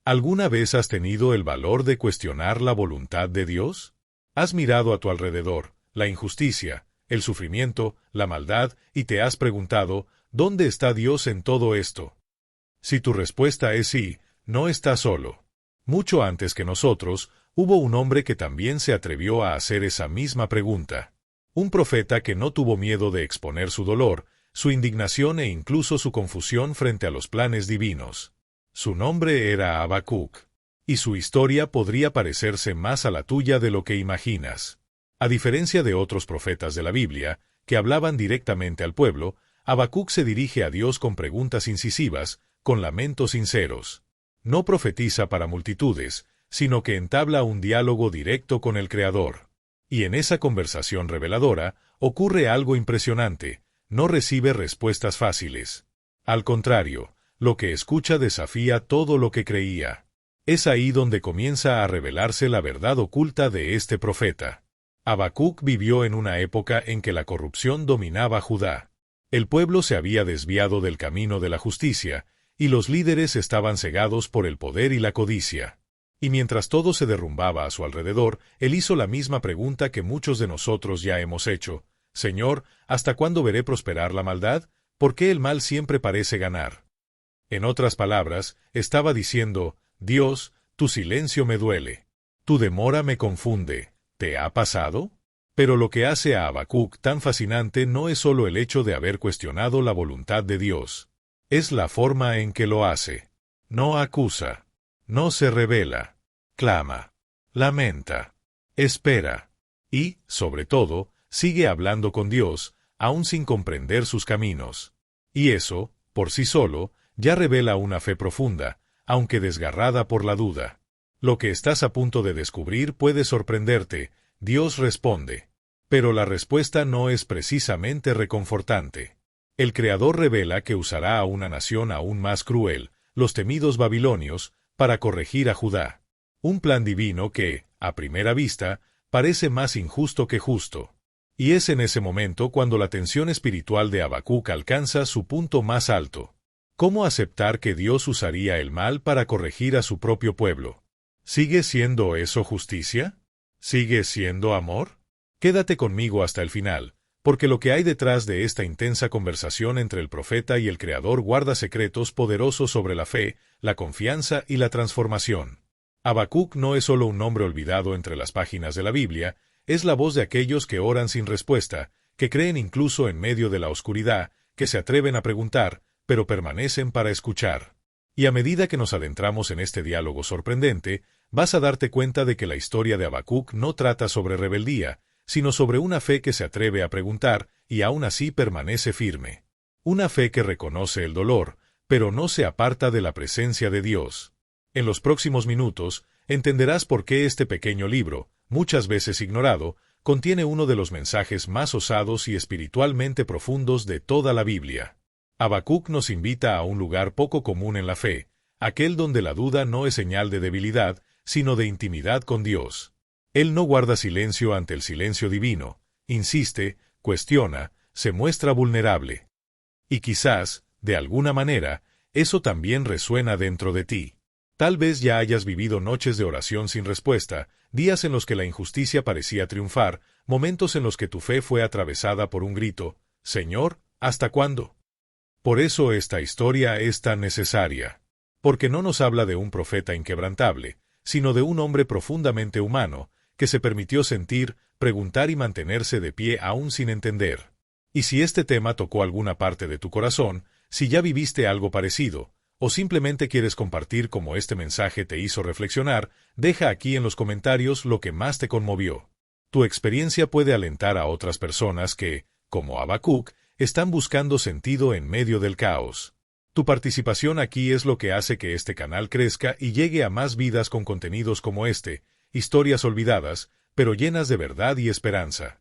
¿Alguna vez has tenido el valor de cuestionar la voluntad de Dios? ¿Has mirado a tu alrededor la injusticia, el sufrimiento, la maldad, y te has preguntado, ¿dónde está Dios en todo esto? Si tu respuesta es sí, no estás solo. Mucho antes que nosotros, hubo un hombre que también se atrevió a hacer esa misma pregunta. Un profeta que no tuvo miedo de exponer su dolor, su indignación e incluso su confusión frente a los planes divinos. Su nombre era Habacuc, y su historia podría parecerse más a la tuya de lo que imaginas. A diferencia de otros profetas de la Biblia, que hablaban directamente al pueblo, Habacuc se dirige a Dios con preguntas incisivas, con lamentos sinceros. No profetiza para multitudes, sino que entabla un diálogo directo con el Creador. Y en esa conversación reveladora, ocurre algo impresionante: no recibe respuestas fáciles. Al contrario, lo que escucha desafía todo lo que creía. Es ahí donde comienza a revelarse la verdad oculta de este profeta. Habacuc vivió en una época en que la corrupción dominaba Judá. El pueblo se había desviado del camino de la justicia, y los líderes estaban cegados por el poder y la codicia. Y mientras todo se derrumbaba a su alrededor, él hizo la misma pregunta que muchos de nosotros ya hemos hecho: Señor, ¿hasta cuándo veré prosperar la maldad? ¿Por qué el mal siempre parece ganar? En otras palabras, estaba diciendo: Dios, tu silencio me duele. Tu demora me confunde. ¿Te ha pasado? Pero lo que hace a Habacuc tan fascinante no es solo el hecho de haber cuestionado la voluntad de Dios. Es la forma en que lo hace. No acusa. No se revela. Clama. Lamenta. Espera. Y, sobre todo, sigue hablando con Dios, aún sin comprender sus caminos. Y eso, por sí solo, ya revela una fe profunda, aunque desgarrada por la duda. Lo que estás a punto de descubrir puede sorprenderte. Dios responde. Pero la respuesta no es precisamente reconfortante. El Creador revela que usará a una nación aún más cruel, los temidos babilonios, para corregir a Judá. Un plan divino que, a primera vista, parece más injusto que justo. Y es en ese momento cuando la tensión espiritual de Habacuc alcanza su punto más alto. ¿Cómo aceptar que Dios usaría el mal para corregir a su propio pueblo? ¿Sigue siendo eso justicia? ¿Sigue siendo amor? Quédate conmigo hasta el final, porque lo que hay detrás de esta intensa conversación entre el profeta y el Creador guarda secretos poderosos sobre la fe, la confianza y la transformación. Habacuc no es solo un nombre olvidado entre las páginas de la Biblia, es la voz de aquellos que oran sin respuesta, que creen incluso en medio de la oscuridad, que se atreven a preguntar, pero permanecen para escuchar. Y a medida que nos adentramos en este diálogo sorprendente, vas a darte cuenta de que la historia de Habacuc no trata sobre rebeldía, sino sobre una fe que se atreve a preguntar y aún así permanece firme. Una fe que reconoce el dolor, pero no se aparta de la presencia de Dios. En los próximos minutos, entenderás por qué este pequeño libro, muchas veces ignorado, contiene uno de los mensajes más osados y espiritualmente profundos de toda la Biblia. Habacuc nos invita a un lugar poco común en la fe, aquel donde la duda no es señal de debilidad, sino de intimidad con Dios. Él no guarda silencio ante el silencio divino, insiste, cuestiona, se muestra vulnerable. Y quizás, de alguna manera, eso también resuena dentro de ti. Tal vez ya hayas vivido noches de oración sin respuesta, días en los que la injusticia parecía triunfar, momentos en los que tu fe fue atravesada por un grito: Señor, ¿hasta cuándo? Por eso esta historia es tan necesaria. Porque no nos habla de un profeta inquebrantable, sino de un hombre profundamente humano, que se permitió sentir, preguntar y mantenerse de pie aún sin entender. Y si este tema tocó alguna parte de tu corazón, si ya viviste algo parecido, o simplemente quieres compartir cómo este mensaje te hizo reflexionar, deja aquí en los comentarios lo que más te conmovió. Tu experiencia puede alentar a otras personas que, como Habacuc, están buscando sentido en medio del caos. Tu participación aquí es lo que hace que este canal crezca y llegue a más vidas con contenidos como este, historias olvidadas, pero llenas de verdad y esperanza.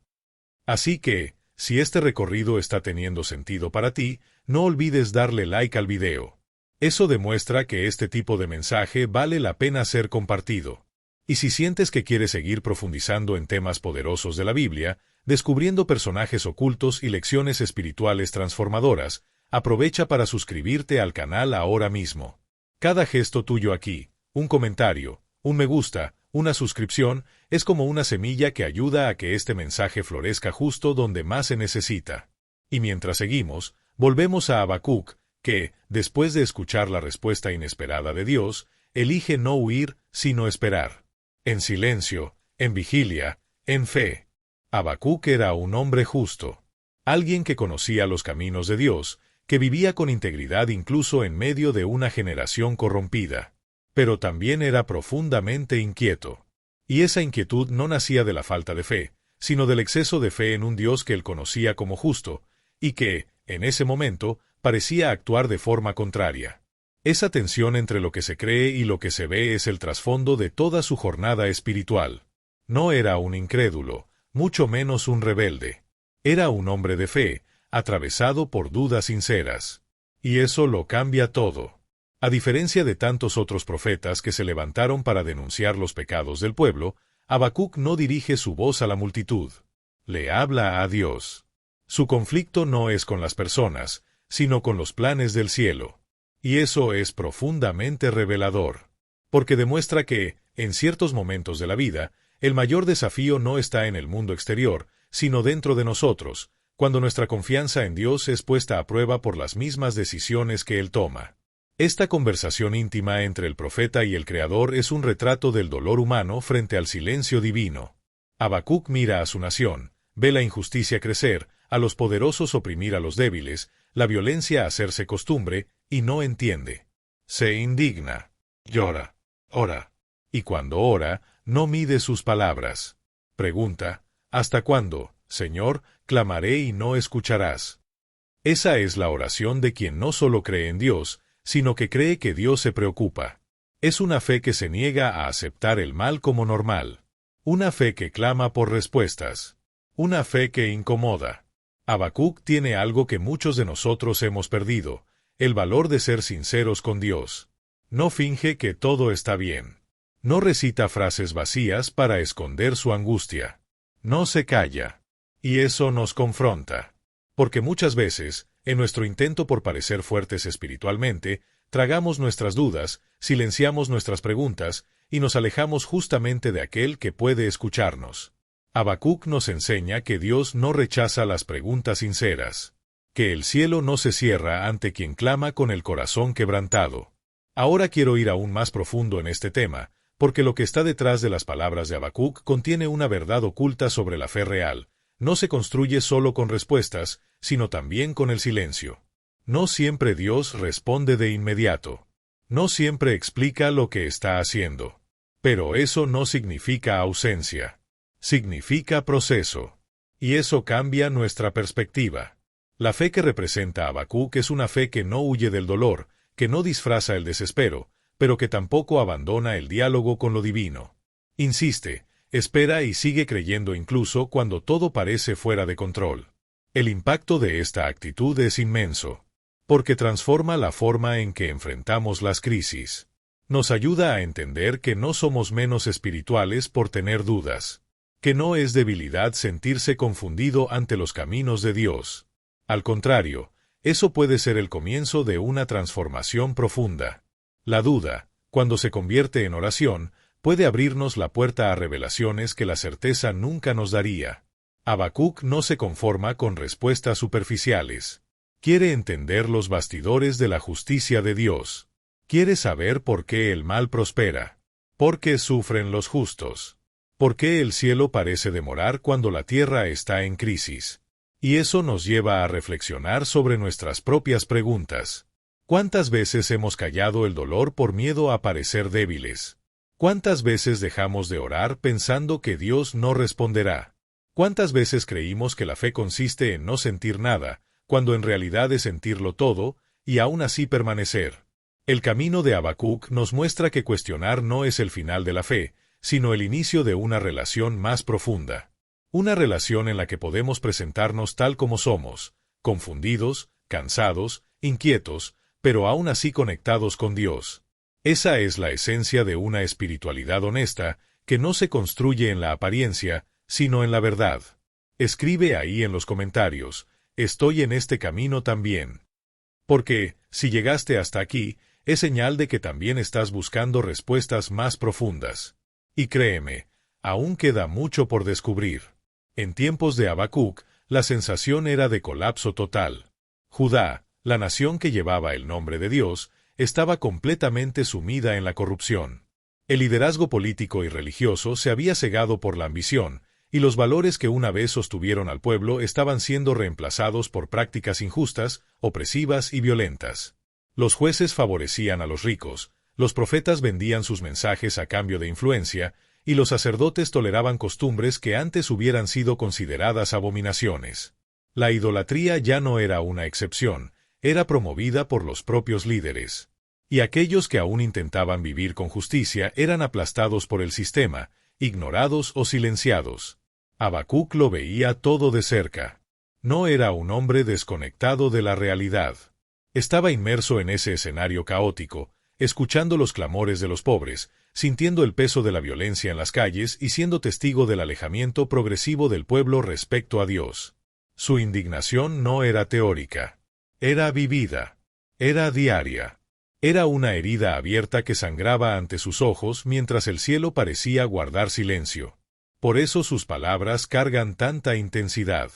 Así que, si este recorrido está teniendo sentido para ti, no olvides darle like al video. Eso demuestra que este tipo de mensaje vale la pena ser compartido. Y si sientes que quieres seguir profundizando en temas poderosos de la Biblia, descubriendo personajes ocultos y lecciones espirituales transformadoras, aprovecha para suscribirte al canal ahora mismo. Cada gesto tuyo aquí, Un comentario, un me gusta, una suscripción, es como una semilla que ayuda a que este mensaje florezca justo donde más se necesita. Y mientras seguimos, volvemos a Habacuc, que, después de escuchar la respuesta inesperada de Dios, elige no huir, sino esperar. En silencio, en vigilia, en fe. Habacuc era un hombre justo. Alguien que conocía los caminos de Dios, que vivía con integridad incluso en medio de una generación corrompida. Pero también era profundamente inquieto. Y esa inquietud no nacía de la falta de fe, sino del exceso de fe en un Dios que él conocía como justo, y que, en ese momento, parecía actuar de forma contraria. Esa tensión entre lo que se cree y lo que se ve es el trasfondo de toda su jornada espiritual. No era un incrédulo, mucho menos un rebelde. Era un hombre de fe, atravesado por dudas sinceras. Y eso lo cambia todo. A diferencia de tantos otros profetas que se levantaron para denunciar los pecados del pueblo, Habacuc no dirige su voz a la multitud. Le habla a Dios. Su conflicto no es con las personas, sino con los planes del cielo. Y eso es profundamente revelador. Porque demuestra que, en ciertos momentos de la vida, el mayor desafío no está en el mundo exterior, sino dentro de nosotros, cuando nuestra confianza en Dios es puesta a prueba por las mismas decisiones que Él toma. Esta conversación íntima entre el profeta y el Creador es un retrato del dolor humano frente al silencio divino. Habacuc mira a su nación, ve la injusticia crecer, a los poderosos oprimir a los débiles, la violencia hacerse costumbre, y no entiende. Se indigna, llora, ora. Y cuando ora, no mide sus palabras. Pregunta, ¿hasta cuándo, Señor, clamaré y no escucharás? Esa es la oración de quien no solo cree en Dios, sino que cree que Dios se preocupa. Es una fe que se niega a aceptar el mal como normal. Una fe que clama por respuestas. Una fe que incomoda. Habacuc tiene algo que muchos de nosotros hemos perdido, el valor de ser sinceros con Dios. No finge que todo está bien. No recita frases vacías para esconder su angustia. No se calla. Y eso nos confronta. Porque muchas veces, en nuestro intento por parecer fuertes espiritualmente, tragamos nuestras dudas, silenciamos nuestras preguntas, y nos alejamos justamente de aquel que puede escucharnos. Habacuc nos enseña que Dios no rechaza las preguntas sinceras, que el cielo no se cierra ante quien clama con el corazón quebrantado. Ahora quiero ir aún más profundo en este tema, porque lo que está detrás de las palabras de Habacuc contiene una verdad oculta sobre la fe real. No se construye solo con respuestas, sino también con el silencio. No siempre Dios responde de inmediato. No siempre explica lo que está haciendo. Pero eso no significa ausencia. Significa proceso. Y eso cambia nuestra perspectiva. La fe que representa Habacuc es una fe que no huye del dolor, que no disfraza el desespero, pero que tampoco abandona el diálogo con lo divino. Insiste, espera y sigue creyendo incluso cuando todo parece fuera de control. El impacto de esta actitud es inmenso, porque transforma la forma en que enfrentamos las crisis. Nos ayuda a entender que no somos menos espirituales por tener dudas, que no es debilidad sentirse confundido ante los caminos de Dios. Al contrario, eso puede ser el comienzo de una transformación profunda. La duda, cuando se convierte en oración, puede abrirnos la puerta a revelaciones que la certeza nunca nos daría. Habacuc no se conforma con respuestas superficiales. Quiere entender los bastidores de la justicia de Dios. Quiere saber por qué el mal prospera. ¿Por qué sufren los justos? ¿Por qué el cielo parece demorar cuando la tierra está en crisis? Y eso nos lleva a reflexionar sobre nuestras propias preguntas. ¿Cuántas veces hemos callado el dolor por miedo a parecer débiles? ¿Cuántas veces dejamos de orar pensando que Dios no responderá? ¿Cuántas veces creímos que la fe consiste en no sentir nada, cuando en realidad es sentirlo todo, y aún así permanecer? El camino de Habacuc nos muestra que cuestionar no es el final de la fe, sino el inicio de una relación más profunda. Una relación en la que podemos presentarnos tal como somos, confundidos, cansados, inquietos, pero aún así conectados con Dios. Esa es la esencia de una espiritualidad honesta, que no se construye en la apariencia, sino en la verdad. Escribe ahí en los comentarios, estoy en este camino también. Porque, si llegaste hasta aquí, es señal de que también estás buscando respuestas más profundas. Y créeme, aún queda mucho por descubrir. En tiempos de Habacuc, la sensación era de colapso total. Judá, la nación que llevaba el nombre de Dios, estaba completamente sumida en la corrupción. El liderazgo político y religioso se había cegado por la ambición, y los valores que una vez sostuvieron al pueblo estaban siendo reemplazados por prácticas injustas, opresivas y violentas. Los jueces favorecían a los ricos, los profetas vendían sus mensajes a cambio de influencia, y los sacerdotes toleraban costumbres que antes hubieran sido consideradas abominaciones. La idolatría ya no era una excepción, era promovida por los propios líderes. Y aquellos que aún intentaban vivir con justicia eran aplastados por el sistema, ignorados o silenciados. Habacuc lo veía todo de cerca. No era un hombre desconectado de la realidad. Estaba inmerso en ese escenario caótico, escuchando los clamores de los pobres, sintiendo el peso de la violencia en las calles y siendo testigo del alejamiento progresivo del pueblo respecto a Dios. Su indignación no era teórica. Era vivida. Era diaria. Era una herida abierta que sangraba ante sus ojos mientras el cielo parecía guardar silencio. Por eso sus palabras cargan tanta intensidad.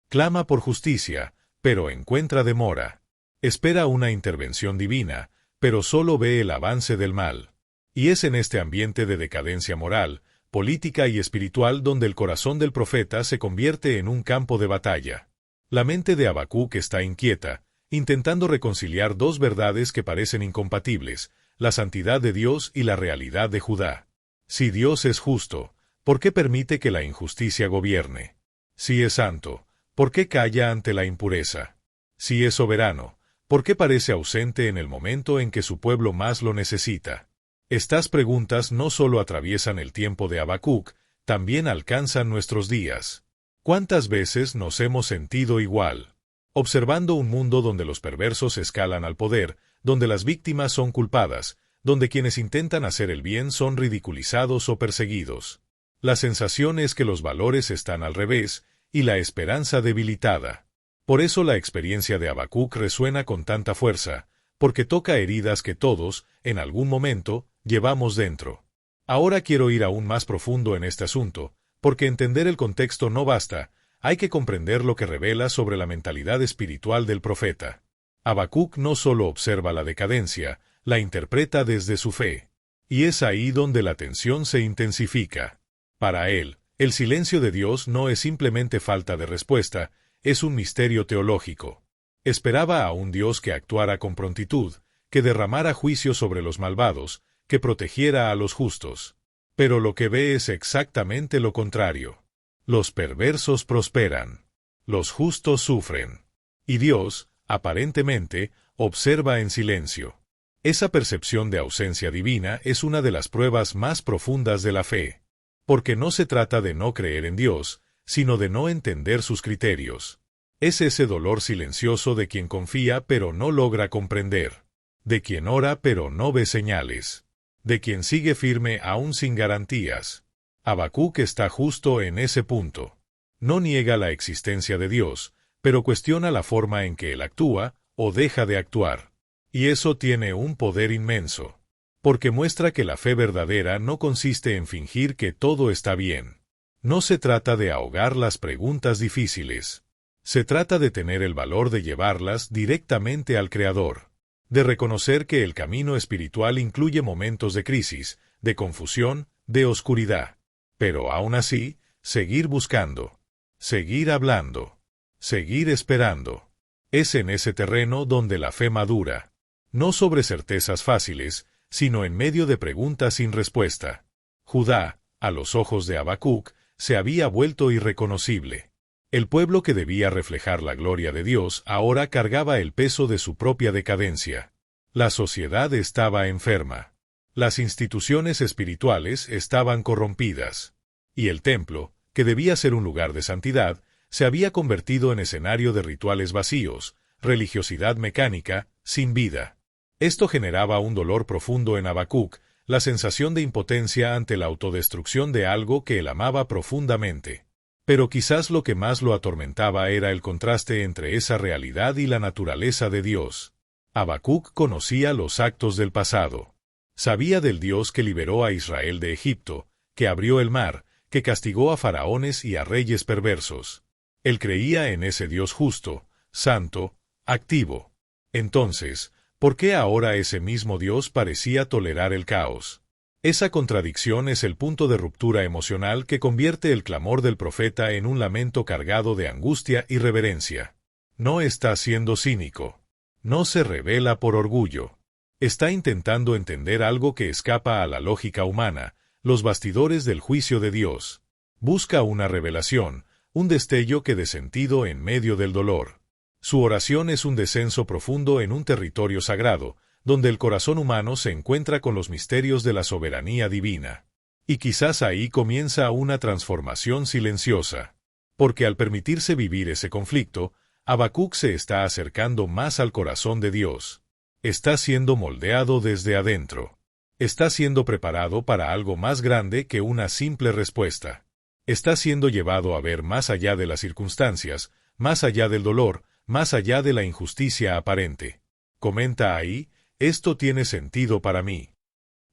Clama por justicia, pero encuentra demora. Espera una intervención divina, pero solo ve el avance del mal. Y es en este ambiente de decadencia moral, política y espiritual donde el corazón del profeta se convierte en un campo de batalla. La mente de Habacuc está inquieta, intentando reconciliar dos verdades que parecen incompatibles, la santidad de Dios y la realidad de Judá. Si Dios es justo, ¿por qué permite que la injusticia gobierne? Si es santo, ¿por qué calla ante la impureza? Si es soberano, ¿por qué parece ausente en el momento en que su pueblo más lo necesita? Estas preguntas no solo atraviesan el tiempo de Habacuc, también alcanzan nuestros días. ¿Cuántas veces nos hemos sentido igual? Observando un mundo donde los perversos escalan al poder, donde las víctimas son culpadas, donde quienes intentan hacer el bien son ridiculizados o perseguidos. La sensación es que los valores están al revés, y la esperanza debilitada. Por eso la experiencia de Habacuc resuena con tanta fuerza, porque toca heridas que todos, en algún momento, llevamos dentro. Ahora quiero ir aún más profundo en este asunto, porque entender el contexto no basta, hay que comprender lo que revela sobre la mentalidad espiritual del profeta. Habacuc no solo observa la decadencia, la interpreta desde su fe. Y es ahí donde la tensión se intensifica. Para él, el silencio de Dios no es simplemente falta de respuesta, es un misterio teológico. Esperaba a un Dios que actuara con prontitud, que derramara juicio sobre los malvados, que protegiera a los justos. Pero lo que ve es exactamente lo contrario. Los perversos prosperan. Los justos sufren. Y Dios, aparentemente, observa en silencio. Esa percepción de ausencia divina es una de las pruebas más profundas de la fe. Porque no se trata de no creer en Dios, sino de no entender sus criterios. Es ese dolor silencioso de quien confía pero no logra comprender. De quien ora pero no ve señales. De quien sigue firme aún sin garantías. Habacuc está justo en ese punto. No niega la existencia de Dios, pero cuestiona la forma en que Él actúa, o deja de actuar. Y eso tiene un poder inmenso. Porque muestra que la fe verdadera no consiste en fingir que todo está bien. No se trata de ahogar las preguntas difíciles. Se trata de tener el valor de llevarlas directamente al Creador. De reconocer que el camino espiritual incluye momentos de crisis, de confusión, de oscuridad. Pero aún así, seguir buscando, seguir hablando, seguir esperando. Es en ese terreno donde la fe madura. No sobre certezas fáciles, sino en medio de preguntas sin respuesta. Judá, a los ojos de Habacuc, se había vuelto irreconocible. El pueblo que debía reflejar la gloria de Dios ahora cargaba el peso de su propia decadencia. La sociedad estaba enferma. Las instituciones espirituales estaban corrompidas. Y el templo, que debía ser un lugar de santidad, se había convertido en escenario de rituales vacíos, religiosidad mecánica, sin vida. Esto generaba un dolor profundo en Habacuc, la sensación de impotencia ante la autodestrucción de algo que él amaba profundamente. Pero quizás lo que más lo atormentaba era el contraste entre esa realidad y la naturaleza de Dios. Habacuc conocía los actos del pasado. Sabía del Dios que liberó a Israel de Egipto, que abrió el mar, que castigó a faraones y a reyes perversos. Él creía en ese Dios justo, santo, activo. Entonces, ¿por qué ahora ese mismo Dios parecía tolerar el caos? Esa contradicción es el punto de ruptura emocional que convierte el clamor del profeta en un lamento cargado de angustia y reverencia. No está siendo cínico. No se revela por orgullo. Está intentando entender algo que escapa a la lógica humana, los bastidores del juicio de Dios. Busca una revelación, un destello que dé sentido en medio del dolor. Su oración es un descenso profundo en un territorio sagrado, donde el corazón humano se encuentra con los misterios de la soberanía divina. Y quizás ahí comienza una transformación silenciosa. Porque al permitirse vivir ese conflicto, Habacuc se está acercando más al corazón de Dios. Está siendo moldeado desde adentro. Está siendo preparado para algo más grande que una simple respuesta. Está siendo llevado a ver más allá de las circunstancias, más allá del dolor, más allá de la injusticia aparente. Comenta ahí, esto tiene sentido para mí.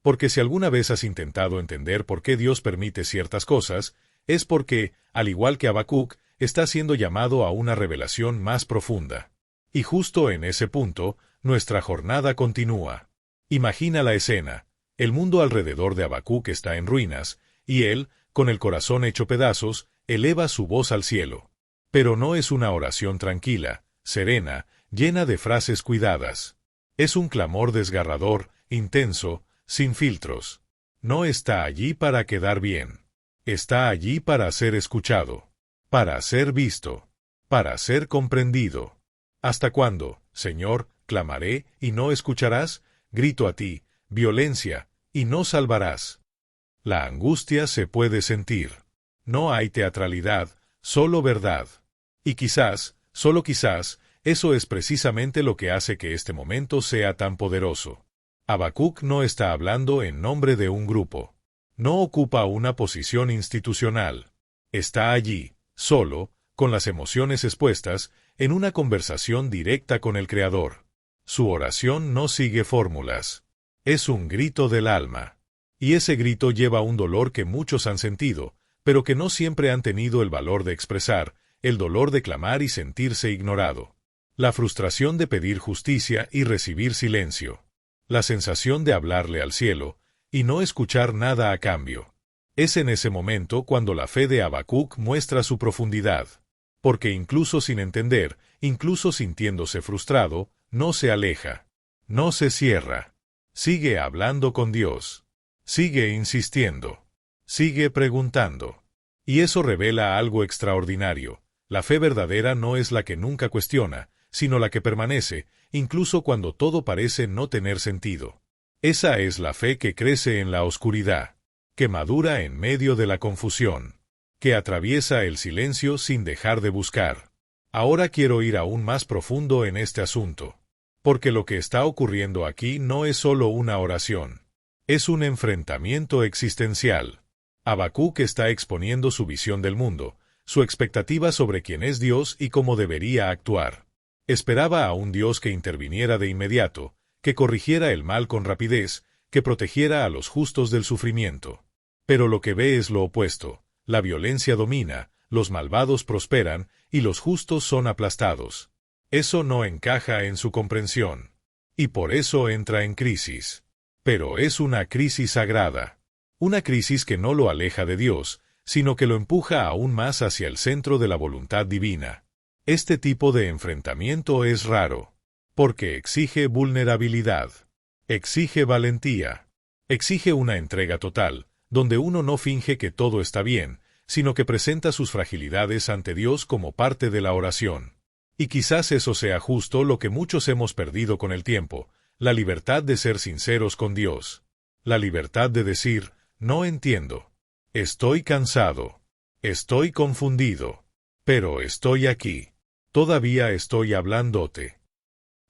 Porque si alguna vez has intentado entender por qué Dios permite ciertas cosas, es porque, al igual que Habacuc, está siendo llamado a una revelación más profunda. Y justo en ese punto, nuestra jornada continúa. Imagina la escena. El mundo alrededor de Habacuc está en ruinas, y él, con el corazón hecho pedazos, eleva su voz al cielo. Pero no es una oración tranquila, serena, llena de frases cuidadas. Es un clamor desgarrador, intenso, sin filtros. No está allí para quedar bien. Está allí para ser escuchado, para ser visto, para ser comprendido. ¿Hasta cuándo, Señor, clamaré y no escucharás? Grito a ti, violencia, y no salvarás. La angustia se puede sentir. No hay teatralidad, solo verdad. Y quizás, solo quizás, eso es precisamente lo que hace que este momento sea tan poderoso. Habacuc no está hablando en nombre de un grupo. No ocupa una posición institucional. Está allí, solo, con las emociones expuestas, en una conversación directa con el Creador. Su oración no sigue fórmulas. Es un grito del alma. Y ese grito lleva un dolor que muchos han sentido, pero que no siempre han tenido el valor de expresar, el dolor de clamar y sentirse ignorado. La frustración de pedir justicia y recibir silencio. La sensación de hablarle al cielo, y no escuchar nada a cambio. Es en ese momento cuando la fe de Habacuc muestra su profundidad. Porque incluso sin entender, incluso sintiéndose frustrado, no se aleja. No se cierra. Sigue hablando con Dios. Sigue insistiendo. Sigue preguntando. Y eso revela algo extraordinario. La fe verdadera no es la que nunca cuestiona, sino la que permanece, incluso cuando todo parece no tener sentido. Esa es la fe que crece en la oscuridad, que madura en medio de la confusión, que atraviesa el silencio sin dejar de buscar. Ahora quiero ir aún más profundo en este asunto, porque lo que está ocurriendo aquí no es solo una oración, es un enfrentamiento existencial. Habacuc está exponiendo su visión del mundo, su expectativa sobre quién es Dios y cómo debería actuar. Esperaba a un Dios que interviniera de inmediato, que corrigiera el mal con rapidez, que protegiera a los justos del sufrimiento. Pero lo que ve es lo opuesto. La violencia domina, los malvados prosperan, y los justos son aplastados. Eso no encaja en su comprensión. Y por eso entra en crisis. Pero es una crisis sagrada. Una crisis que no lo aleja de Dios, sino que lo empuja aún más hacia el centro de la voluntad divina. Este tipo de enfrentamiento es raro, porque exige vulnerabilidad, exige valentía, exige una entrega total, donde uno no finge que todo está bien, sino que presenta sus fragilidades ante Dios como parte de la oración. Y quizás eso sea justo lo que muchos hemos perdido con el tiempo, la libertad de ser sinceros con Dios, la libertad de decir, no entiendo, estoy cansado, estoy confundido, pero estoy aquí, todavía estoy hablándote.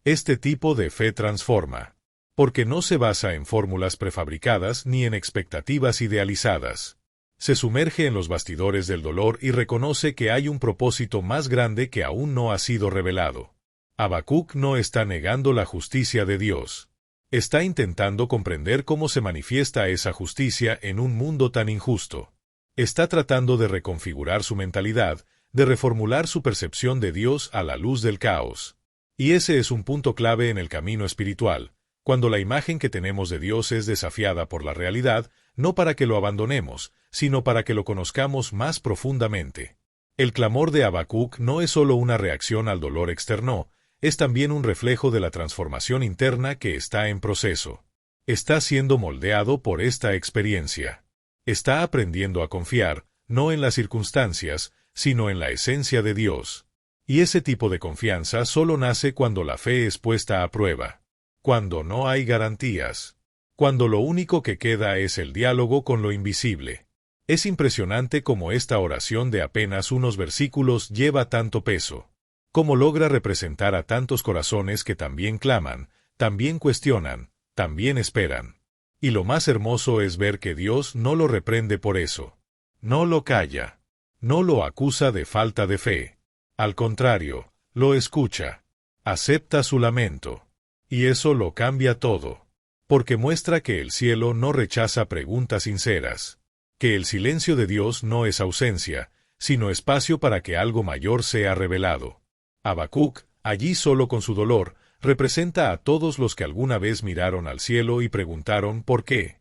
Este tipo de fe transforma, porque no se basa en fórmulas prefabricadas ni en expectativas idealizadas. Se sumerge en los bastidores del dolor y reconoce que hay un propósito más grande que aún no ha sido revelado. Habacuc no está negando la justicia de Dios. Está intentando comprender cómo se manifiesta esa justicia en un mundo tan injusto. Está tratando de reconfigurar su mentalidad, de reformular su percepción de Dios a la luz del caos. Y ese es un punto clave en el camino espiritual, cuando la imagen que tenemos de Dios es desafiada por la realidad, no para que lo abandonemos, sino para que lo conozcamos más profundamente. El clamor de Habacuc no es solo una reacción al dolor externo, es también un reflejo de la transformación interna que está en proceso. Está siendo moldeado por esta experiencia. Está aprendiendo a confiar, no en las circunstancias, sino en la esencia de Dios. Y ese tipo de confianza solo nace cuando la fe es puesta a prueba. Cuando no hay garantías. Cuando lo único que queda es el diálogo con lo invisible. Es impresionante cómo esta oración de apenas unos versículos lleva tanto peso. Cómo logra representar a tantos corazones que también claman, también cuestionan, también esperan. Y lo más hermoso es ver que Dios no lo reprende por eso. No lo calla. No lo acusa de falta de fe. Al contrario, lo escucha. Acepta su lamento. Y eso lo cambia todo. Porque muestra que el cielo no rechaza preguntas sinceras. Que el silencio de Dios no es ausencia, sino espacio para que algo mayor sea revelado. Habacuc, allí solo con su dolor, representa a todos los que alguna vez miraron al cielo y preguntaron ¿por qué?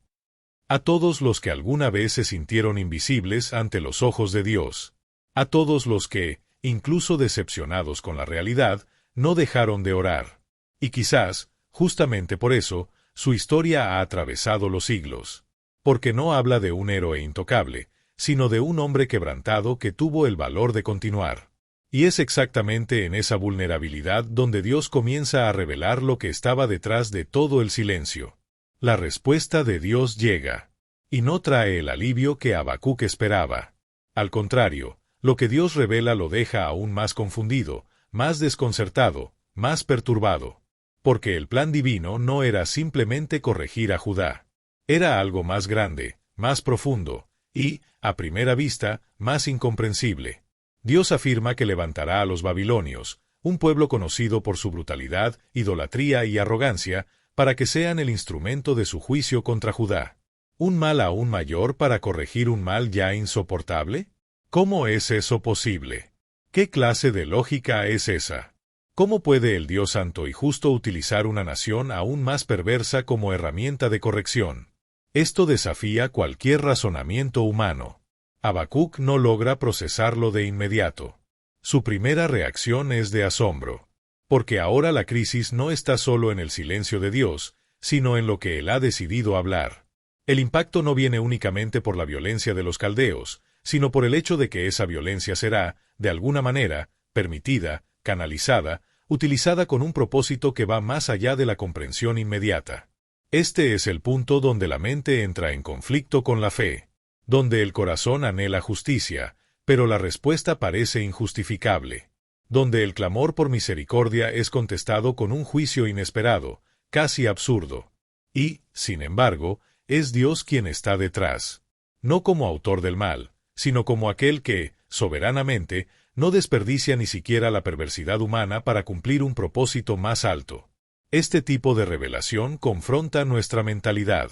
A todos los que alguna vez se sintieron invisibles ante los ojos de Dios. A todos los que, incluso decepcionados con la realidad, no dejaron de orar. Y quizás, justamente por eso, su historia ha atravesado los siglos. Porque no habla de un héroe intocable, sino de un hombre quebrantado que tuvo el valor de continuar. Y es exactamente en esa vulnerabilidad donde Dios comienza a revelar lo que estaba detrás de todo el silencio. La respuesta de Dios llega. Y no trae el alivio que Habacuc esperaba. Al contrario, lo que Dios revela lo deja aún más confundido, más desconcertado, más perturbado. Porque el plan divino no era simplemente corregir a Judá. Era algo más grande, más profundo, y, a primera vista, más incomprensible. Dios afirma que levantará a los babilonios, un pueblo conocido por su brutalidad, idolatría y arrogancia, para que sean el instrumento de su juicio contra Judá. ¿Un mal aún mayor para corregir un mal ya insoportable? ¿Cómo es eso posible? ¿Qué clase de lógica es esa? ¿Cómo puede el Dios santo y justo utilizar una nación aún más perversa como herramienta de corrección? Esto desafía cualquier razonamiento humano. Habacuc no logra procesarlo de inmediato. Su primera reacción es de asombro. Porque ahora la crisis no está solo en el silencio de Dios, sino en lo que Él ha decidido hablar. El impacto no viene únicamente por la violencia de los caldeos, sino por el hecho de que esa violencia será, de alguna manera, permitida, canalizada, utilizada con un propósito que va más allá de la comprensión inmediata. Este es el punto donde la mente entra en conflicto con la fe. Donde el corazón anhela justicia, pero la respuesta parece injustificable. Donde el clamor por misericordia es contestado con un juicio inesperado, casi absurdo. Y, sin embargo, es Dios quien está detrás. No como autor del mal, sino como aquel que, soberanamente, no desperdicia ni siquiera la perversidad humana para cumplir un propósito más alto. Este tipo de revelación confronta nuestra mentalidad.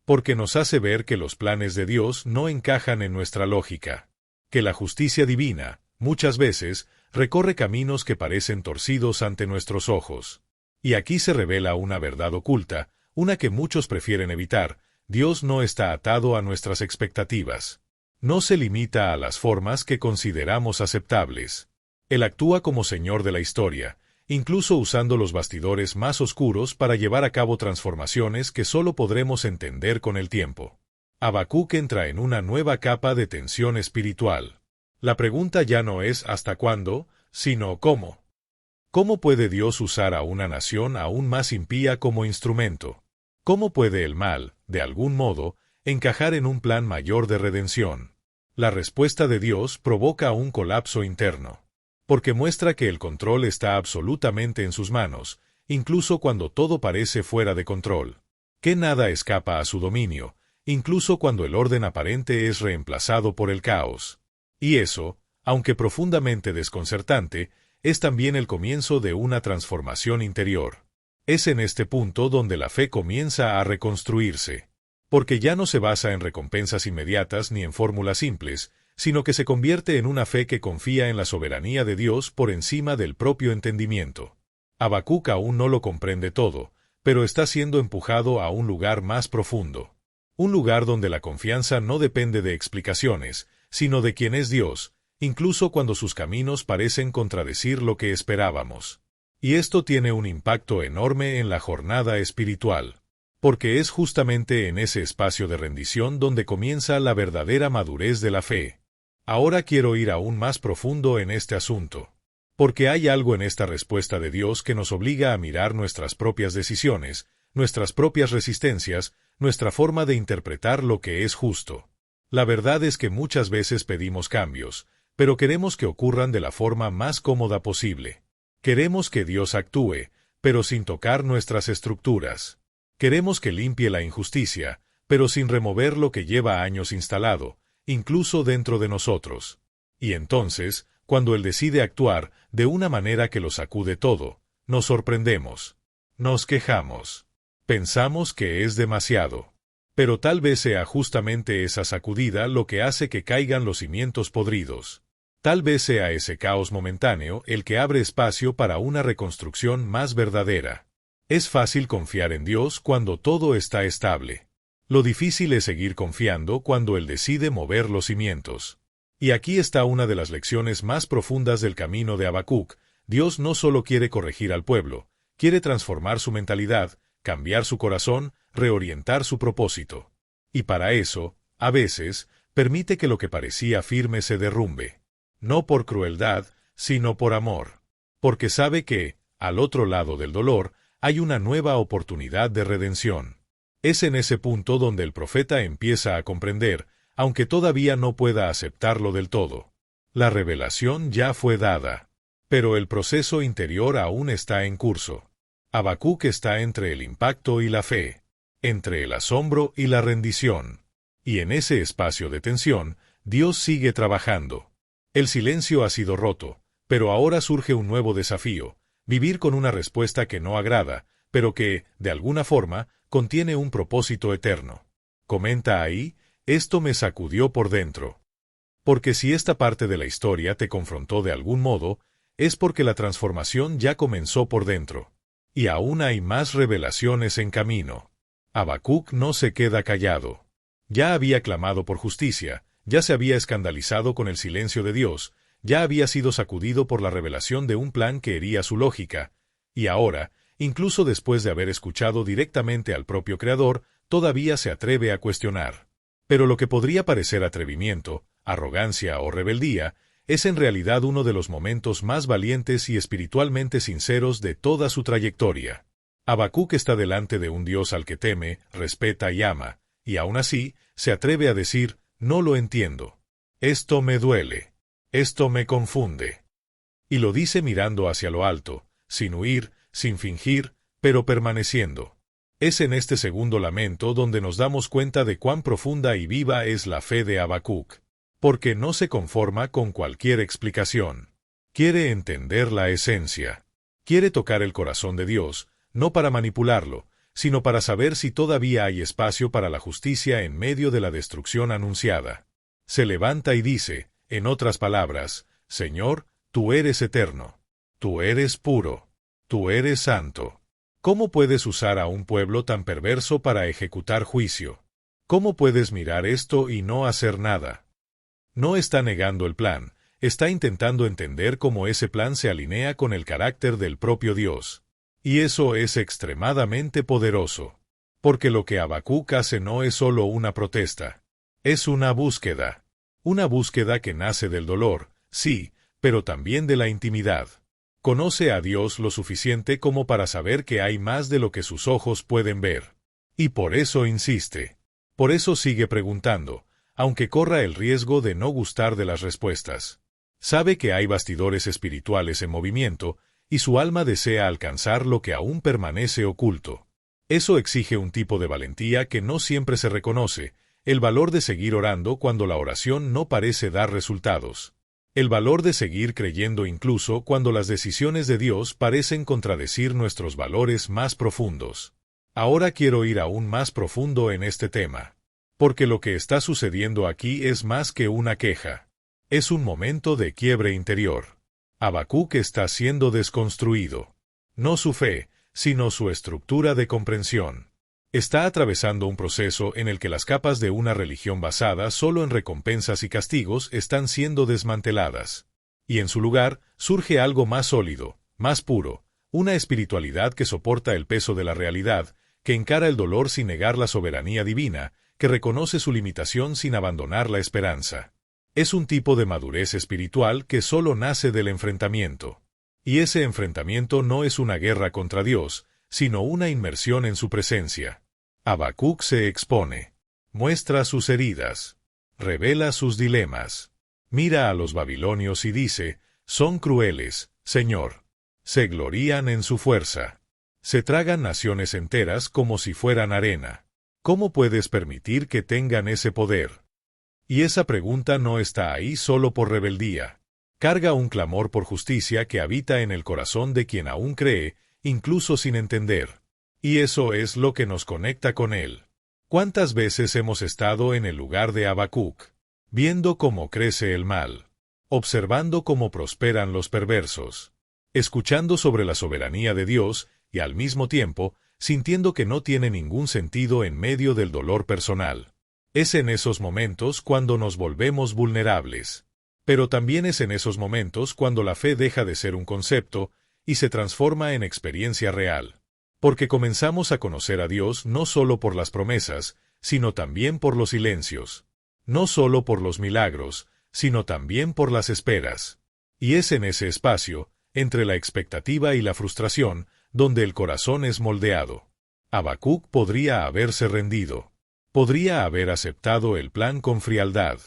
Porque nos hace ver que los planes de Dios no encajan en nuestra lógica. Que la justicia divina, muchas veces, recorre caminos que parecen torcidos ante nuestros ojos. Y aquí se revela una verdad oculta, una que muchos prefieren evitar: Dios no está atado a nuestras expectativas. No se limita a las formas que consideramos aceptables. Él actúa como Señor de la historia, incluso usando los bastidores más oscuros para llevar a cabo transformaciones que solo podremos entender con el tiempo. Habacuc entra en una nueva capa de tensión espiritual. La pregunta ya no es ¿hasta cuándo?, sino ¿cómo? ¿Cómo puede Dios usar a una nación aún más impía como instrumento? ¿Cómo puede el mal, de algún modo, encajar en un plan mayor de redención? La respuesta de Dios provoca un colapso interno. Porque muestra que el control está absolutamente en sus manos, incluso cuando todo parece fuera de control. Que nada escapa a su dominio, incluso cuando el orden aparente es reemplazado por el caos. Y eso, aunque profundamente desconcertante, es también el comienzo de una transformación interior. Es en este punto donde la fe comienza a reconstruirse, porque ya no se basa en recompensas inmediatas ni en fórmulas simples, sino que se convierte en una fe que confía en la soberanía de Dios por encima del propio entendimiento. Habacuc aún no lo comprende todo, pero está siendo empujado a un lugar más profundo. Un lugar donde la confianza no depende de explicaciones, sino de quién es Dios, incluso cuando sus caminos parecen contradecir lo que esperábamos. Y esto tiene un impacto enorme en la jornada espiritual, porque es justamente en ese espacio de rendición donde comienza la verdadera madurez de la fe. Ahora quiero ir aún más profundo en este asunto, porque hay algo en esta respuesta de Dios que nos obliga a mirar nuestras propias decisiones, nuestras propias resistencias, nuestra forma de interpretar lo que es justo. La verdad es que muchas veces pedimos cambios, pero queremos que ocurran de la forma más cómoda posible. Queremos que Dios actúe, pero sin tocar nuestras estructuras. Queremos que limpie la injusticia, pero sin remover lo que lleva años instalado, incluso dentro de nosotros. Y entonces, cuando Él decide actuar de una manera que lo sacude todo, nos sorprendemos. Nos quejamos. Pensamos que es demasiado. Pero tal vez sea justamente esa sacudida lo que hace que caigan los cimientos podridos. Tal vez sea ese caos momentáneo el que abre espacio para una reconstrucción más verdadera. Es fácil confiar en Dios cuando todo está estable. Lo difícil es seguir confiando cuando Él decide mover los cimientos. Y aquí está una de las lecciones más profundas del camino de Habacuc. Dios no solo quiere corregir al pueblo, quiere transformar su mentalidad, cambiar su corazón, reorientar su propósito. Y para eso, a veces, permite que lo que parecía firme se derrumbe. No por crueldad, sino por amor. Porque sabe que, al otro lado del dolor, hay una nueva oportunidad de redención. Es en ese punto donde el profeta empieza a comprender, aunque todavía no pueda aceptarlo del todo. La revelación ya fue dada, pero el proceso interior aún está en curso. Habacuc está entre el impacto y la fe, entre el asombro y la rendición. Y en ese espacio de tensión, Dios sigue trabajando. El silencio ha sido roto, pero ahora surge un nuevo desafío, vivir con una respuesta que no agrada, pero que, de alguna forma, contiene un propósito eterno. Comenta ahí, esto me sacudió por dentro. Porque si esta parte de la historia te confrontó de algún modo, es porque la transformación ya comenzó por dentro. Y aún hay más revelaciones en camino. Habacuc no se queda callado. Ya había clamado por justicia, ya se había escandalizado con el silencio de Dios, ya había sido sacudido por la revelación de un plan que hería su lógica, y ahora, incluso después de haber escuchado directamente al propio Creador, todavía se atreve a cuestionar. Pero lo que podría parecer atrevimiento, arrogancia o rebeldía, es en realidad uno de los momentos más valientes y espiritualmente sinceros de toda su trayectoria. Habacuc está delante de un Dios al que teme, respeta y ama, y aún así, se atreve a decir, no lo entiendo. Esto me duele. Esto me confunde. Y lo dice mirando hacia lo alto, sin huir, sin fingir, pero permaneciendo. Es en este segundo lamento donde nos damos cuenta de cuán profunda y viva es la fe de Habacuc. Porque no se conforma con cualquier explicación. Quiere entender la esencia. Quiere tocar el corazón de Dios, no para manipularlo, sino para saber si todavía hay espacio para la justicia en medio de la destrucción anunciada. Se levanta y dice, en otras palabras, Señor, tú eres eterno. Tú eres puro. Tú eres santo. ¿Cómo puedes usar a un pueblo tan perverso para ejecutar juicio? ¿Cómo puedes mirar esto y no hacer nada? No está negando el plan, está intentando entender cómo ese plan se alinea con el carácter del propio Dios. Y eso es extremadamente poderoso. Porque lo que Habacuc hace no es solo una protesta. Es una búsqueda. Una búsqueda que nace del dolor, sí, pero también de la intimidad. Conoce a Dios lo suficiente como para saber que hay más de lo que sus ojos pueden ver. Y por eso insiste. Por eso sigue preguntando, aunque corra el riesgo de no gustar de las respuestas. Sabe que hay bastidores espirituales en movimiento, y su alma desea alcanzar lo que aún permanece oculto. Eso exige un tipo de valentía que no siempre se reconoce, el valor de seguir orando cuando la oración no parece dar resultados. El valor de seguir creyendo incluso cuando las decisiones de Dios parecen contradecir nuestros valores más profundos. Ahora quiero ir aún más profundo en este tema. Porque lo que está sucediendo aquí es más que una queja. Es un momento de quiebre interior. Habacuc está siendo desconstruido. No su fe, sino su estructura de comprensión. Está atravesando un proceso en el que las capas de una religión basada solo en recompensas y castigos están siendo desmanteladas. Y en su lugar, surge algo más sólido, más puro, una espiritualidad que soporta el peso de la realidad, que encara el dolor sin negar la soberanía divina, que reconoce su limitación sin abandonar la esperanza. Es un tipo de madurez espiritual que solo nace del enfrentamiento. Y ese enfrentamiento no es una guerra contra Dios, sino una inmersión en su presencia. Habacuc se expone. Muestra sus heridas. Revela sus dilemas. Mira a los babilonios y dice, son crueles, Señor. Se glorían en su fuerza. Se tragan naciones enteras como si fueran arena. ¿Cómo puedes permitir que tengan ese poder? Y esa pregunta no está ahí solo por rebeldía. Carga un clamor por justicia que habita en el corazón de quien aún cree, incluso sin entender. Y eso es lo que nos conecta con él. ¿Cuántas veces hemos estado en el lugar de Habacuc? Viendo cómo crece el mal. Observando cómo prosperan los perversos. Escuchando sobre la soberanía de Dios y al mismo tiempo, sintiendo que no tiene ningún sentido en medio del dolor personal. Es en esos momentos cuando nos volvemos vulnerables. Pero también es en esos momentos cuando la fe deja de ser un concepto y se transforma en experiencia real. Porque comenzamos a conocer a Dios no solo por las promesas, sino también por los silencios. No solo por los milagros, sino también por las esperas. Y es en ese espacio, entre la expectativa y la frustración, donde el corazón es moldeado. Habacuc podría haberse rendido. Podría haber aceptado el plan con frialdad.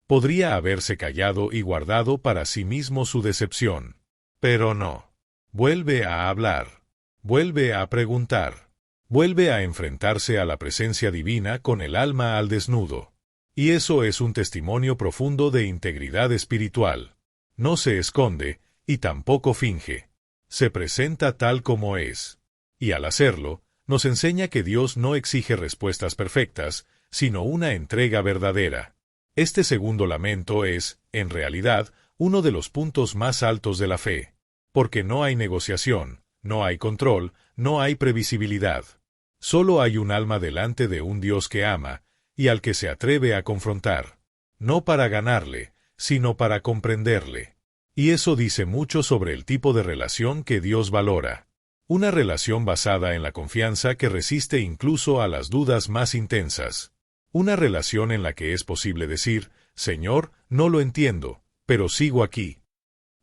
Podría haberse callado y guardado para sí mismo su decepción. Pero no. Vuelve a hablar. Vuelve a preguntar. Vuelve a enfrentarse a la presencia divina con el alma al desnudo. Y eso es un testimonio profundo de integridad espiritual. No se esconde, y tampoco finge. Se presenta tal como es. Y al hacerlo, nos enseña que Dios no exige respuestas perfectas, sino una entrega verdadera. Este segundo lamento es, en realidad, uno de los puntos más altos de la fe. Porque no hay negociación. No hay control, no hay previsibilidad. Solo hay un alma delante de un Dios que ama, y al que se atreve a confrontar. No para ganarle, sino para comprenderle. Y eso dice mucho sobre el tipo de relación que Dios valora. Una relación basada en la confianza que resiste incluso a las dudas más intensas. Una relación en la que es posible decir, Señor, no lo entiendo, pero sigo aquí.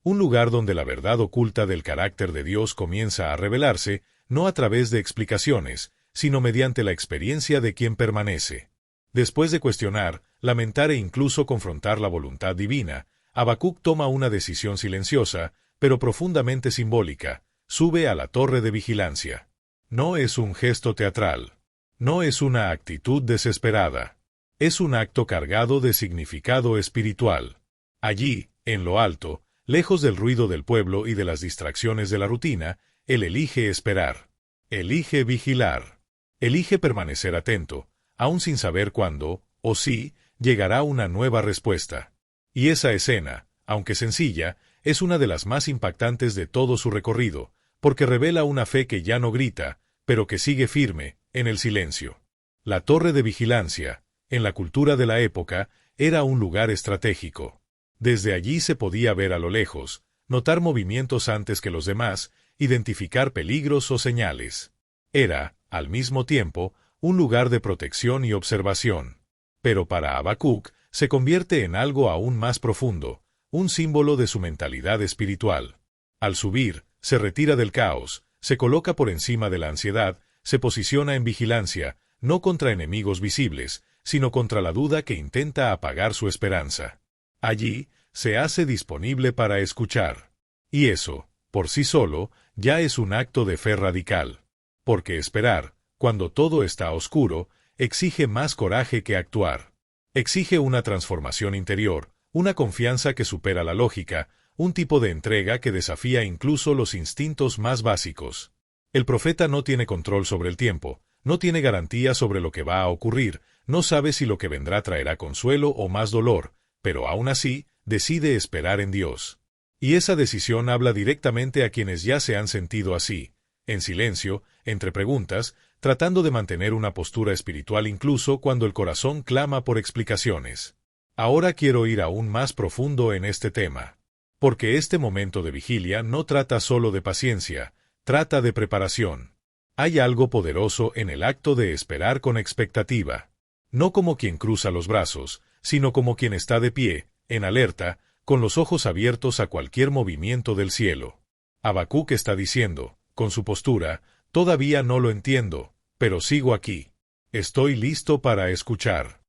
Un lugar donde la verdad oculta del carácter de Dios comienza a revelarse, no a través de explicaciones, sino mediante la experiencia de quien permanece. Después de cuestionar, lamentar e incluso confrontar la voluntad divina, Habacuc toma una decisión silenciosa, pero profundamente simbólica: sube a la torre de vigilancia. No es un gesto teatral. No es una actitud desesperada. Es un acto cargado de significado espiritual. Allí, en lo alto, lejos del ruido del pueblo y de las distracciones de la rutina, él elige esperar. Elige vigilar. Elige permanecer atento, aun sin saber cuándo, o si, llegará una nueva respuesta. Y esa escena, aunque sencilla, es una de las más impactantes de todo su recorrido, porque revela una fe que ya no grita, pero que sigue firme, en el silencio. La torre de vigilancia, en la cultura de la época, era un lugar estratégico. Desde allí se podía ver a lo lejos, notar movimientos antes que los demás, identificar peligros o señales. Era, al mismo tiempo, un lugar de protección y observación. Pero para Habacuc se convierte en algo aún más profundo, un símbolo de su mentalidad espiritual. Al subir, se retira del caos, se coloca por encima de la ansiedad, se posiciona en vigilancia, no contra enemigos visibles, sino contra la duda que intenta apagar su esperanza. Allí, se hace disponible para escuchar. Y eso, por sí solo, ya es un acto de fe radical. Porque esperar, cuando todo está oscuro, exige más coraje que actuar. Exige una transformación interior, una confianza que supera la lógica, un tipo de entrega que desafía incluso los instintos más básicos. El profeta no tiene control sobre el tiempo, no tiene garantía sobre lo que va a ocurrir, no sabe si lo que vendrá traerá consuelo o más dolor, pero aún así, decide esperar en Dios. Y esa decisión habla directamente a quienes ya se han sentido así, en silencio, entre preguntas, tratando de mantener una postura espiritual incluso cuando el corazón clama por explicaciones. Ahora quiero ir aún más profundo en este tema. Porque este momento de vigilia no trata solo de paciencia, trata de preparación. Hay algo poderoso en el acto de esperar con expectativa. No como quien cruza los brazos, sino como quien está de pie, en alerta, con los ojos abiertos a cualquier movimiento del cielo. Habacuc está diciendo, con su postura, todavía no lo entiendo, pero sigo aquí. Estoy listo para escuchar.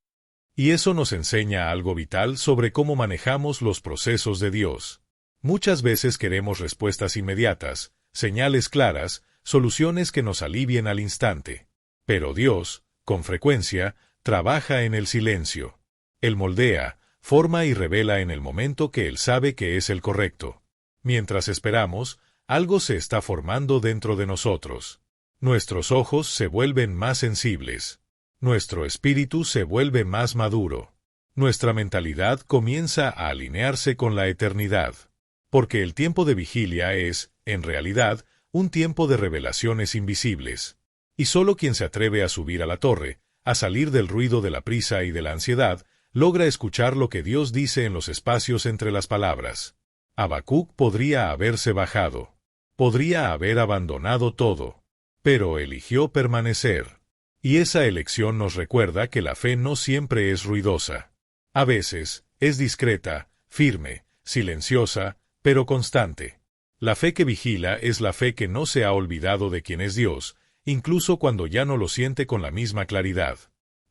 Y eso nos enseña algo vital sobre cómo manejamos los procesos de Dios. Muchas veces queremos respuestas inmediatas, señales claras, soluciones que nos alivien al instante. Pero Dios, con frecuencia, trabaja en el silencio. Él moldea, forma y revela en el momento que Él sabe que es el correcto. Mientras esperamos, algo se está formando dentro de nosotros. Nuestros ojos se vuelven más sensibles. Nuestro espíritu se vuelve más maduro. Nuestra mentalidad comienza a alinearse con la eternidad. Porque el tiempo de vigilia es, en realidad, un tiempo de revelaciones invisibles. Y solo quien se atreve a subir a la torre, a salir del ruido de la prisa y de la ansiedad, logra escuchar lo que Dios dice en los espacios entre las palabras. Habacuc podría haberse bajado. Podría haber abandonado todo. Pero eligió permanecer. Y esa elección nos recuerda que la fe no siempre es ruidosa. A veces, es discreta, firme, silenciosa, pero constante. La fe que vigila es la fe que no se ha olvidado de quién es Dios, incluso cuando ya no lo siente con la misma claridad.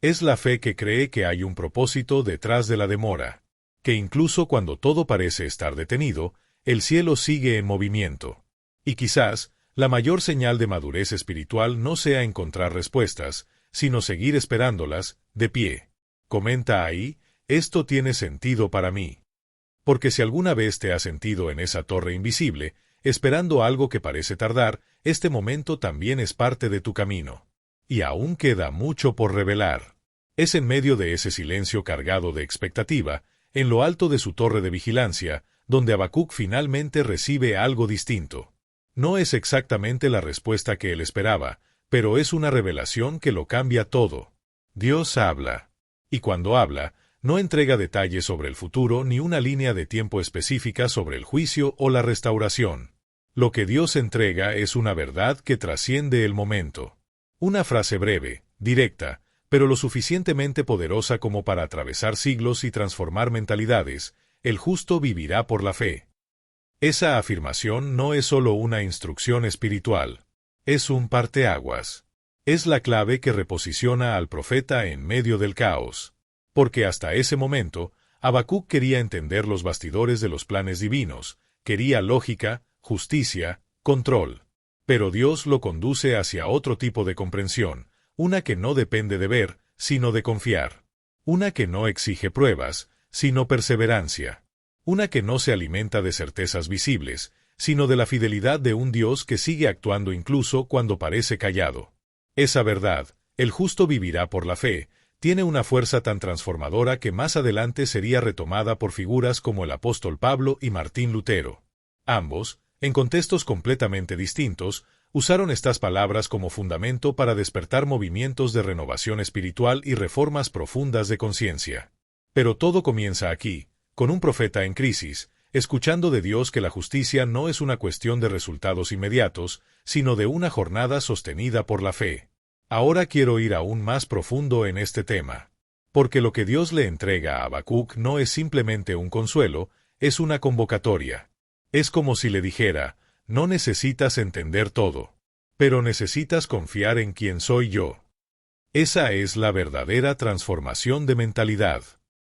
Es la fe que cree que hay un propósito detrás de la demora, que incluso cuando todo parece estar detenido, el cielo sigue en movimiento. Y quizás, la mayor señal de madurez espiritual no sea encontrar respuestas, sino seguir esperándolas, de pie. Comenta ahí, esto tiene sentido para mí. Porque si alguna vez te has sentido en esa torre invisible, esperando algo que parece tardar, este momento también es parte de tu camino. Y aún queda mucho por revelar. Es en medio de ese silencio cargado de expectativa, en lo alto de su torre de vigilancia, donde Habacuc finalmente recibe algo distinto. No es exactamente la respuesta que él esperaba, pero es una revelación que lo cambia todo. Dios habla. Y cuando habla, no entrega detalles sobre el futuro ni una línea de tiempo específica sobre el juicio o la restauración. Lo que Dios entrega es una verdad que trasciende el momento. Una frase breve, directa, pero lo suficientemente poderosa como para atravesar siglos y transformar mentalidades: el justo vivirá por la fe. Esa afirmación no es solo una instrucción espiritual, es un parteaguas. Es la clave que reposiciona al profeta en medio del caos. Porque hasta ese momento, Habacuc quería entender los bastidores de los planes divinos, quería lógica, justicia, control. Pero Dios lo conduce hacia otro tipo de comprensión, una que no depende de ver, sino de confiar. Una que no exige pruebas, sino perseverancia. Una que no se alimenta de certezas visibles, sino de la fidelidad de un Dios que sigue actuando incluso cuando parece callado. Esa verdad, el justo vivirá por la fe, tiene una fuerza tan transformadora que más adelante sería retomada por figuras como el apóstol Pablo y Martín Lutero. Ambos, en contextos completamente distintos, usaron estas palabras como fundamento para despertar movimientos de renovación espiritual y reformas profundas de conciencia. Pero todo comienza aquí, con un profeta en crisis, escuchando de Dios que la justicia no es una cuestión de resultados inmediatos, sino de una jornada sostenida por la fe. Ahora quiero ir aún más profundo en este tema. Porque lo que Dios le entrega a Habacuc no es simplemente un consuelo, es una convocatoria. Es como si le dijera, no necesitas entender todo, pero necesitas confiar en quién soy yo. Esa es la verdadera transformación de mentalidad.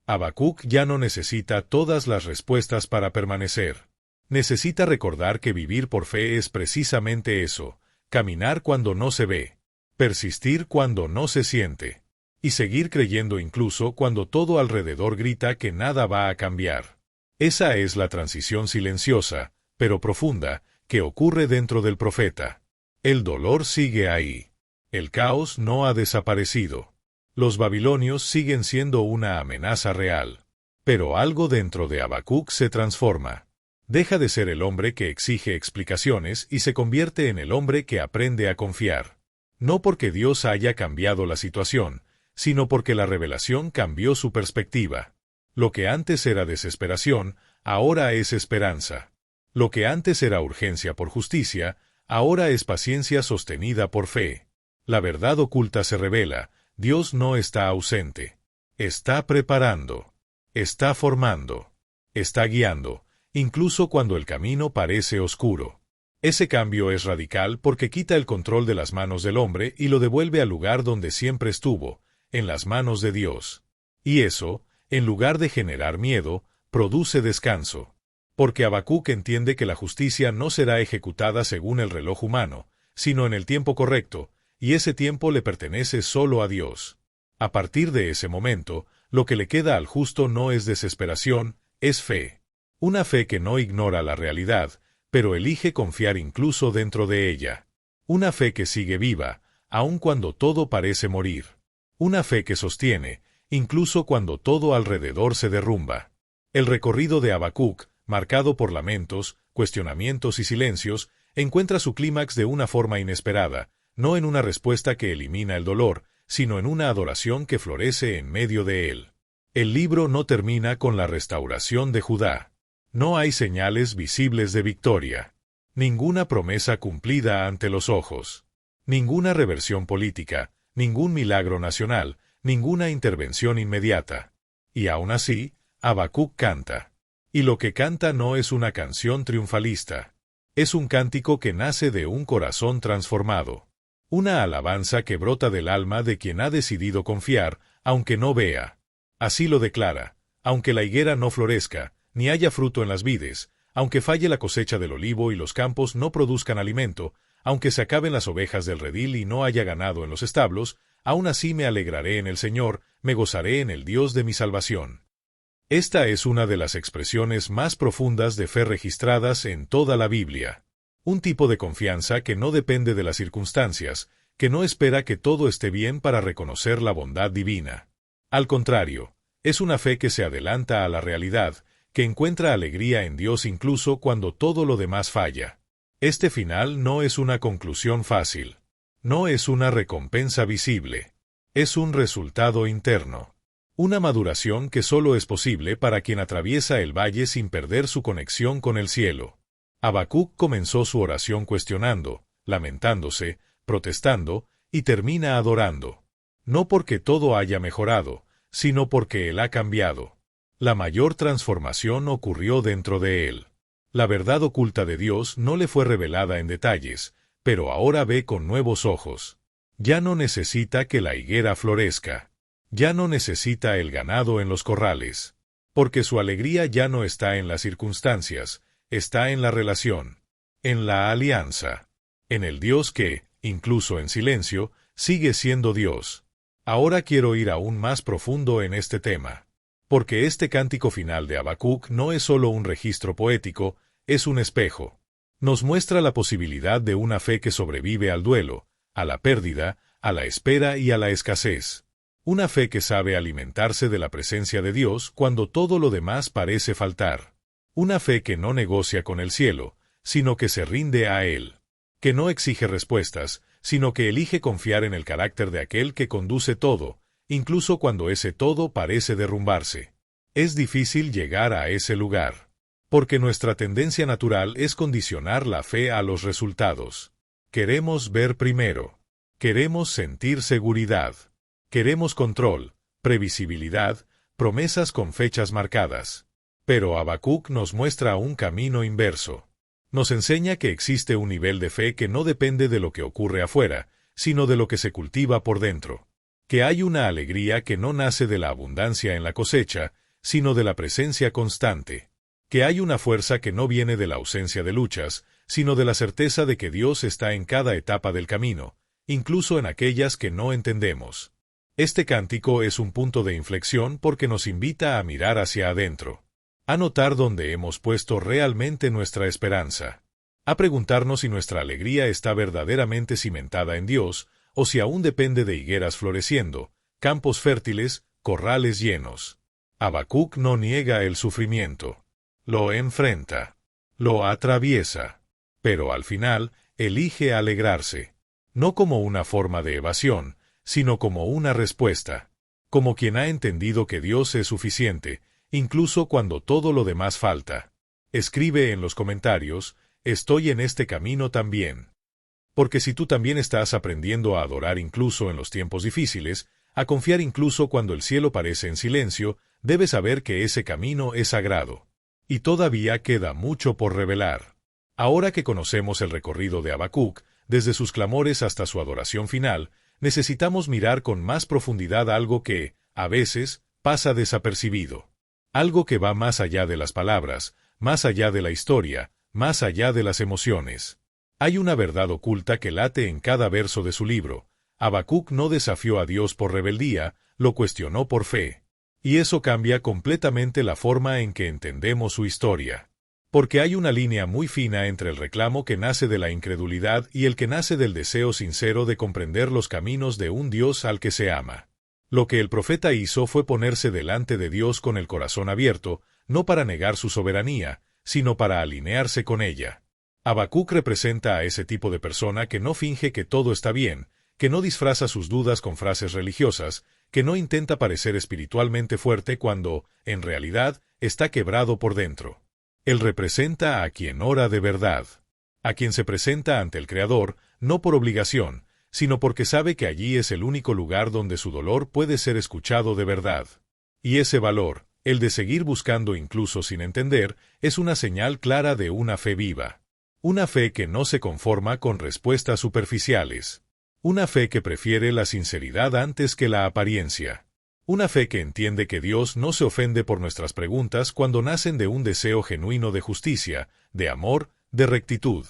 Habacuc ya no necesita todas las respuestas para permanecer. Necesita recordar que vivir por fe es precisamente eso, caminar cuando no se ve. Persistir cuando no se siente. y seguir creyendo incluso cuando todo alrededor grita que nada va a cambiar. Esa es la transición silenciosa, pero profunda, que ocurre dentro del profeta. El dolor sigue ahí. El caos no ha desaparecido. Los babilonios siguen siendo una amenaza real. Pero algo dentro de Habacuc se transforma. Deja de ser el hombre que exige explicaciones y se convierte en el hombre que aprende a confiar. No porque Dios haya cambiado la situación, sino porque la revelación cambió su perspectiva. Lo que antes era desesperación, ahora es esperanza. Lo que antes era urgencia por justicia, ahora es paciencia sostenida por fe. La verdad oculta se revela, Dios no está ausente. Está preparando. Está formando. Está guiando, incluso cuando el camino parece oscuro. Ese cambio es radical porque quita el control de las manos del hombre y lo devuelve al lugar donde siempre estuvo, en las manos de Dios. Y eso, en lugar de generar miedo, produce descanso. Porque Habacuc entiende que la justicia no será ejecutada según el reloj humano, sino en el tiempo correcto, y ese tiempo le pertenece solo a Dios. A partir de ese momento, lo que le queda al justo no es desesperación, es fe. Una fe que no ignora la realidad, pero elige confiar incluso dentro de ella. Una fe que sigue viva, aun cuando todo parece morir. Una fe que sostiene, incluso cuando todo alrededor se derrumba. El recorrido de Habacuc, marcado por lamentos, cuestionamientos y silencios, encuentra su clímax de una forma inesperada, no en una respuesta que elimina el dolor, sino en una adoración que florece en medio de él. El libro no termina con la restauración de Judá. No hay señales visibles de victoria. Ninguna promesa cumplida ante los ojos. Ninguna reversión política, ningún milagro nacional, ninguna intervención inmediata. Y aún así, Habacuc canta. Y lo que canta no es una canción triunfalista. Es un cántico que nace de un corazón transformado. Una alabanza que brota del alma de quien ha decidido confiar, aunque no vea. Así lo declara: aunque la higuera no florezca, ni haya fruto en las vides, aunque falle la cosecha del olivo y los campos no produzcan alimento, aunque se acaben las ovejas del redil y no haya ganado en los establos, aún así me alegraré en el Señor, me gozaré en el Dios de mi salvación. Esta es una de las expresiones más profundas de fe registradas en toda la Biblia. Un tipo de confianza que no depende de las circunstancias, que no espera que todo esté bien para reconocer la bondad divina. Al contrario, es una fe que se adelanta a la realidad, que encuentra alegría en Dios incluso cuando todo lo demás falla. Este final no es una conclusión fácil. No es una recompensa visible. Es un resultado interno. Una maduración que solo es posible para quien atraviesa el valle sin perder su conexión con el cielo. Habacuc comenzó su oración cuestionando, lamentándose, protestando, y termina adorando. No porque todo haya mejorado, sino porque él ha cambiado. La mayor transformación ocurrió dentro de él. La verdad oculta de Dios no le fue revelada en detalles, pero ahora ve con nuevos ojos. Ya no necesita que la higuera florezca. Ya no necesita el ganado en los corrales. Porque su alegría ya no está en las circunstancias, está en la relación, en la alianza, en el Dios que, incluso en silencio, sigue siendo Dios. Ahora quiero ir aún más profundo en este tema. Porque este cántico final de Habacuc no es solo un registro poético, es un espejo. Nos muestra la posibilidad de una fe que sobrevive al duelo, a la pérdida, a la espera y a la escasez. Una fe que sabe alimentarse de la presencia de Dios cuando todo lo demás parece faltar. Una fe que no negocia con el cielo, sino que se rinde a él. Que no exige respuestas, sino que elige confiar en el carácter de aquel que conduce todo, incluso cuando ese todo parece derrumbarse. Es difícil llegar a ese lugar. Porque nuestra tendencia natural es condicionar la fe a los resultados. Queremos ver primero. Queremos sentir seguridad. Queremos control, previsibilidad, promesas con fechas marcadas. Pero Habacuc nos muestra un camino inverso. Nos enseña que existe un nivel de fe que no depende de lo que ocurre afuera, sino de lo que se cultiva por dentro. Que hay una alegría que no nace de la abundancia en la cosecha, sino de la presencia constante. Que hay una fuerza que no viene de la ausencia de luchas, sino de la certeza de que Dios está en cada etapa del camino, incluso en aquellas que no entendemos. Este cántico es un punto de inflexión porque nos invita a mirar hacia adentro, a notar dónde hemos puesto realmente nuestra esperanza, a preguntarnos si nuestra alegría está verdaderamente cimentada en Dios o si aún depende de higueras floreciendo, campos fértiles, corrales llenos. Habacuc no niega el sufrimiento, lo enfrenta, lo atraviesa, pero al final elige alegrarse, no como una forma de evasión, sino como una respuesta, como quien ha entendido que Dios es suficiente, incluso cuando todo lo demás falta. Escribe en los comentarios: estoy en este camino también. Porque si tú también estás aprendiendo a adorar incluso en los tiempos difíciles, a confiar incluso cuando el cielo parece en silencio, debes saber que ese camino es sagrado. Y todavía queda mucho por revelar. Ahora que conocemos el recorrido de Habacuc, desde sus clamores hasta su adoración final, necesitamos mirar con más profundidad algo que, a veces, pasa desapercibido. Algo que va más allá de las palabras, más allá de la historia, más allá de las emociones. Hay una verdad oculta que late en cada verso de su libro. Habacuc no desafió a Dios por rebeldía, lo cuestionó por fe. Y eso cambia completamente la forma en que entendemos su historia. Porque hay una línea muy fina entre el reclamo que nace de la incredulidad y el que nace del deseo sincero de comprender los caminos de un Dios al que se ama. Lo que el profeta hizo fue ponerse delante de Dios con el corazón abierto, no para negar su soberanía, sino para alinearse con ella. Habacuc representa a ese tipo de persona que no finge que todo está bien, que no disfraza sus dudas con frases religiosas, que no intenta parecer espiritualmente fuerte cuando, en realidad, está quebrado por dentro. Él representa a quien ora de verdad, a quien se presenta ante el Creador, no por obligación, sino porque sabe que allí es el único lugar donde su dolor puede ser escuchado de verdad. Y ese valor, el de seguir buscando incluso sin entender, es una señal clara de una fe viva. Una fe que no se conforma con respuestas superficiales. Una fe que prefiere la sinceridad antes que la apariencia. Una fe que entiende que Dios no se ofende por nuestras preguntas cuando nacen de un deseo genuino de justicia, de amor, de rectitud.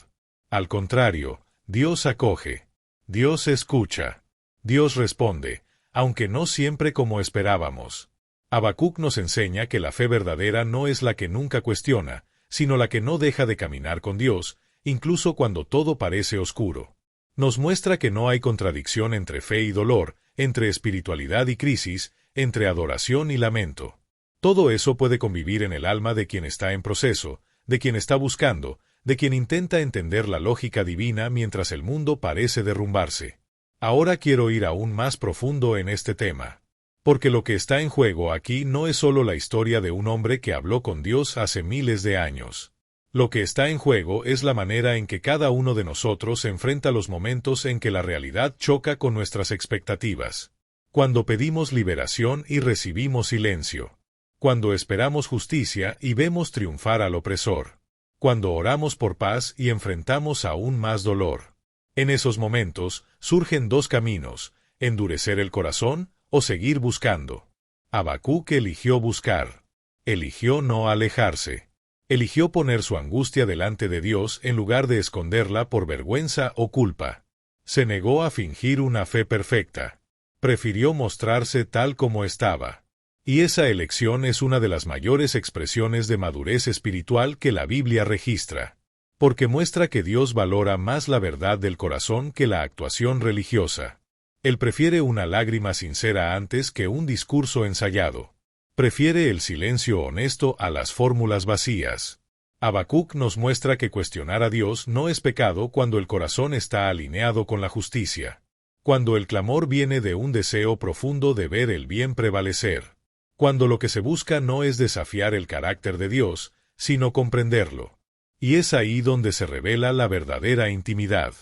Al contrario, Dios acoge. Dios escucha. Dios responde, aunque no siempre como esperábamos. Habacuc nos enseña que la fe verdadera no es la que nunca cuestiona, sino la que no deja de caminar con Dios, incluso cuando todo parece oscuro. Nos muestra que no hay contradicción entre fe y dolor, entre espiritualidad y crisis, entre adoración y lamento. Todo eso puede convivir en el alma de quien está en proceso, de quien está buscando, de quien intenta entender la lógica divina mientras el mundo parece derrumbarse. Ahora quiero ir aún más profundo en este tema. Porque lo que está en juego aquí no es solo la historia de un hombre que habló con Dios hace miles de años. Lo que está en juego es la manera en que cada uno de nosotros enfrenta los momentos en que la realidad choca con nuestras expectativas. Cuando pedimos liberación y recibimos silencio. Cuando esperamos justicia y vemos triunfar al opresor. Cuando oramos por paz y enfrentamos aún más dolor. En esos momentos surgen dos caminos: endurecer el corazón o seguir buscando. Habacuc eligió buscar. Eligió no alejarse. Eligió poner su angustia delante de Dios en lugar de esconderla por vergüenza o culpa. Se negó a fingir una fe perfecta. Prefirió mostrarse tal como estaba. Y esa elección es una de las mayores expresiones de madurez espiritual que la Biblia registra. Porque muestra que Dios valora más la verdad del corazón que la actuación religiosa. Él prefiere una lágrima sincera antes que un discurso ensayado. Prefiere el silencio honesto a las fórmulas vacías. Habacuc nos muestra que cuestionar a Dios no es pecado cuando el corazón está alineado con la justicia. Cuando el clamor viene de un deseo profundo de ver el bien prevalecer. Cuando lo que se busca no es desafiar el carácter de Dios, sino comprenderlo. Y es ahí donde se revela la verdadera intimidad.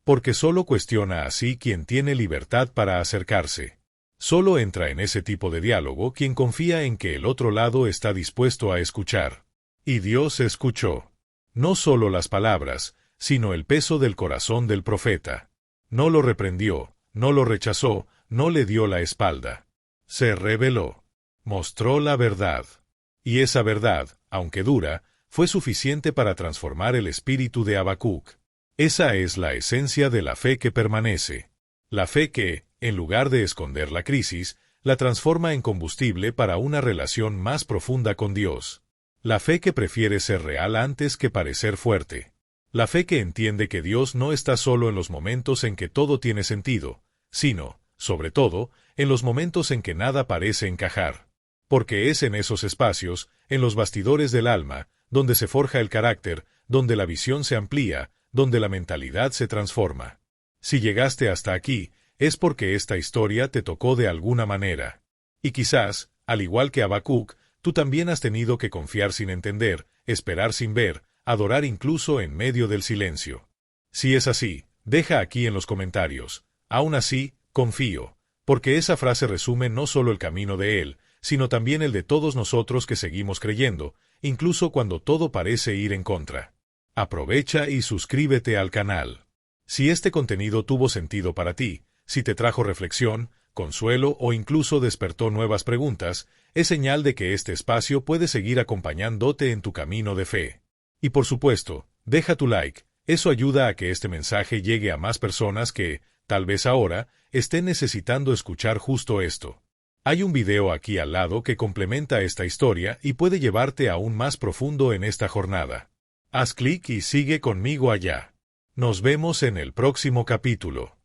Porque solo cuestiona así quien tiene libertad para acercarse. Solo entra en ese tipo de diálogo quien confía en que el otro lado está dispuesto a escuchar. Y Dios escuchó. No solo las palabras, sino el peso del corazón del profeta. No lo reprendió, no lo rechazó, no le dio la espalda. Se reveló. Mostró la verdad. Y esa verdad, aunque dura, fue suficiente para transformar el espíritu de Habacuc. Esa es la esencia de la fe que permanece. La fe que, en lugar de esconder la crisis, la transforma en combustible para una relación más profunda con Dios. La fe que prefiere ser real antes que parecer fuerte. La fe que entiende que Dios no está solo en los momentos en que todo tiene sentido, sino, sobre todo, en los momentos en que nada parece encajar. Porque es en esos espacios, en los bastidores del alma, donde se forja el carácter, donde la visión se amplía, donde la mentalidad se transforma. Si llegaste hasta aquí, es porque esta historia te tocó de alguna manera. Y quizás, al igual que Habacuc, tú también has tenido que confiar sin entender, esperar sin ver, adorar incluso en medio del silencio. Si es así, deja aquí en los comentarios. Aún así, confío, porque esa frase resume no solo el camino de él, sino también el de todos nosotros que seguimos creyendo, incluso cuando todo parece ir en contra. Aprovecha y suscríbete al canal. Si este contenido tuvo sentido para ti, si te trajo reflexión, consuelo o incluso despertó nuevas preguntas, es señal de que este espacio puede seguir acompañándote en tu camino de fe. Y por supuesto, deja tu like, eso ayuda a que este mensaje llegue a más personas que, tal vez ahora, estén necesitando escuchar justo esto. Hay un video aquí al lado que complementa esta historia y puede llevarte aún más profundo en esta jornada. Haz clic y sigue conmigo allá. Nos vemos en el próximo capítulo.